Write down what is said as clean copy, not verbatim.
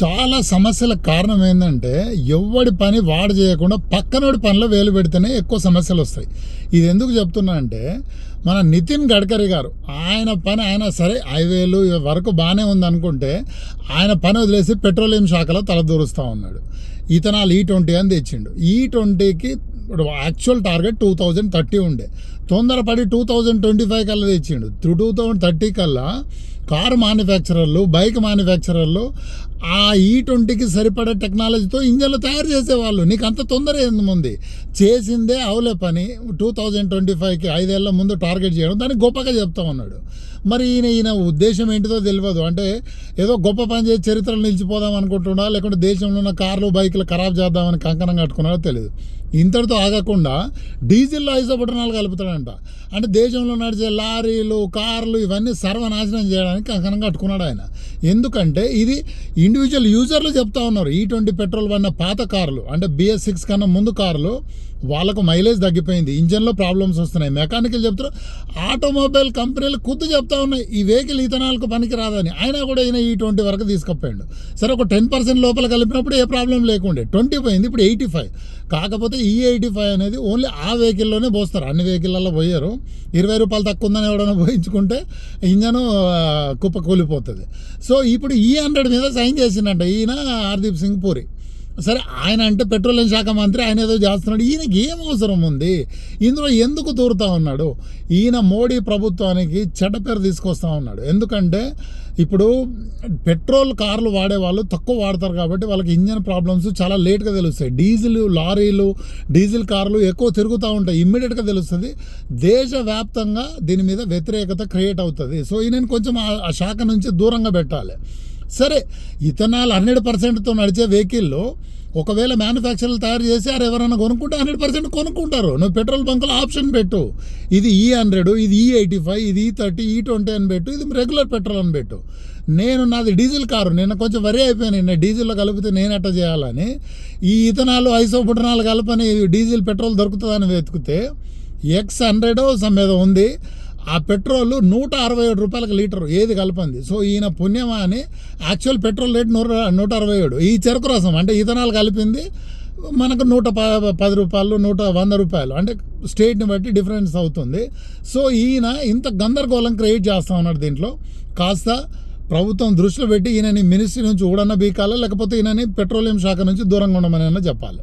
చాలా సమస్యలకు కారణం ఏంటంటే ఎవడి పని వాడు చేయకుండా పక్కనోడి పనిలో వేలు పెడితేనే ఎక్కువ సమస్యలు వస్తాయి. ఇది ఎందుకు చెప్తున్నా అంటే మన నితిన్ గడ్కరీ గారు ఆయన పని ఆయన సరే హైవేలు వరకు బాగానే ఉంది అనుకుంటే ఆయన పని వదిలేసి పెట్రోలియం శాఖలో తలదూరుస్తూ ఉన్నాడు. ఇథనాల్ E20 అని తెచ్చిండు. E20కి యాక్చువల్ టార్గెట్ 2030 ఉండే, తొందరపడి 2025 కల్లా తెచ్చిండు. 2030 కల్లా కారు మ్యానుఫ్యాక్చరర్లు, బైక్ మ్యానుఫ్యాక్చరర్లు ఆ E20కి సరిపడే టెక్నాలజీతో ఇంజన్లు తయారు చేసేవాళ్ళు. నీకు అంత తొందర ఏంది? చేసిందే అవులే పని 2025కి 5 ఏళ్ల ముందు టార్గెట్ చేయడం దాన్ని గొప్పగా చెప్తా ఉన్నాడు. మరి ఈయన ఉద్దేశం ఏంటిదో తెలియదు. అంటే ఏదో గొప్ప పని చేసి చరిత్రలు నిలిచిపోదాం అనుకుంటున్నా, లేకుంటే దేశంలో ఉన్న కార్లు బైకులు ఖరాబ్ చేద్దామని కంకణం కట్టుకున్నాడో తెలియదు. ఇంతటితో ఆగకుండా డీజిల్లో ఐసోబుటనాలు కలుపుతాడంట. అంటే దేశంలో నడిచే లారీలు, కార్లు ఇవన్నీ సర్వనాశనం చేయడానికి కంకణం కట్టుకున్నాడు ఆయన. ఎందుకంటే ఇది ఇండివిజువల్ యూజర్లు చెప్తా ఉన్నారు. E20 పెట్రోల్ వన్న పాత కార్లు అంటే BS6 కన్నా ముందు కార్లు వాళ్ళకు మైలేజ్ తగ్గిపోయింది, ఇంజన్లో ప్రాబ్లమ్స్ వస్తున్నాయి. మెకానికల్ చెప్తారు, ఆటోమొబైల్ కంపెనీలు ఖుద్దు చెప్తా ఉన్నాయి ఈ వెహికల్ ఇథనాల్కు పనికి రాదని. అయినా కూడా ఈయన E20 వరకు తీసుకుపోయాడు. సరే ఒక 10% లోపల కలిపినప్పుడు ఏ ప్రాబ్లం లేకుండే, 20 పోయింది, ఇప్పుడు 85. కాకపోతే E85 అనేది ఓన్లీ ఆ వెహికల్లోనే పోస్తారు, అన్ని వెహికల్లో పోయారు. 20 రూపాయలు తక్కువ ఉందని ఎవడైనా పోయించుకుంటే ఇంజను కుప్ప కూలిపోతుంది. సో ఇప్పుడు E100 మీద సైన్ చేసిందంట ఈయన హర్దీప్ సింగ్ పూరి. సరే ఆయన అంటే పెట్రోలియం శాఖ మంత్రి, ఆయన ఏదో చేస్తున్నాడు. ఈయనకి ఏం అవసరం ఉంది ఇందులో? ఎందుకు దూరుతూ ఉన్నాడు? ఈయన మోడీ ప్రభుత్వానికి చెడ్డ పేరు తీసుకొస్తూ ఉన్నాడు. ఎందుకంటే ఇప్పుడు పెట్రోల్ కార్లు వాడేవాళ్ళు తక్కువ వాడతారు కాబట్టి వాళ్ళకి ఇంజన్ ప్రాబ్లమ్స్ చాలా లేట్గా తెలుస్తాయి. డీజిల్ లారీలు, డీజిల్ కార్లు ఎక్కువ తిరుగుతూ ఉంటాయి, ఇమ్మీడియట్గా తెలుస్తుంది. దేశవ్యాప్తంగా దీని మీద వ్యతిరేకత క్రియేట్ అవుతుంది. సో ఈయనని కొంచెం ఆ శాఖ నుంచి దూరంగా పెట్టాలి. సరే ఇథనాల్ 100%తో నడిచే వెహికల్లో ఒకవేళ మ్యానుఫ్యాక్చరర్లు తయారు చేసి ఎవరైనా కొనుక్కుంటే 100% కొనుక్కుంటారు. నువ్వు పెట్రోల్ బంకులో ఆప్షన్ పెట్టు, ఇది E100, ఇది E85, ఇది E30, E20 అని పెట్టు, ఇది రెగ్యులర్ పెట్రోల్ అని పెట్టు. నాది డీజిల్ కారు, నేను కొంచెం వరి అయిపోయాను, నేను డీజిల్లో కలిపితే నేను ఎట్లా చేయాలని. ఈ ఇథనాలు ఐసోబుటనాలు కలపని డీజిల్ పెట్రోల్ దొరుకుతుందని వెతికితే X100 సమ్మేదో ఉంది, ఆ పెట్రోల్ 167 రూపాయలకు లీటరు, ఏది కలపంది. సో ఈయన పుణ్యమా అని యాక్చువల్ పెట్రోల్ రేట్ 167. ఈ చెరుకు రసం అంటే ఇథనాల్ కలిపింది మనకు 110 రూపాయలు, 100 రూపాయలు, అంటే స్టేట్ని బట్టి డిఫరెన్స్ అవుతుంది. సో ఈయన ఇంత గందరగోళం క్రియేట్ చేస్తూ ఉన్నాడు. దీంట్లో కాస్త ప్రభుత్వం దృష్టిలో పెట్టి ఈయనని మినిస్ట్రీ నుంచి ఊడన్న బీకాలా, లేకపోతే ఈయనని పెట్రోలియం శాఖ నుంచి దూరంగా ఉండమని చెప్పాలి.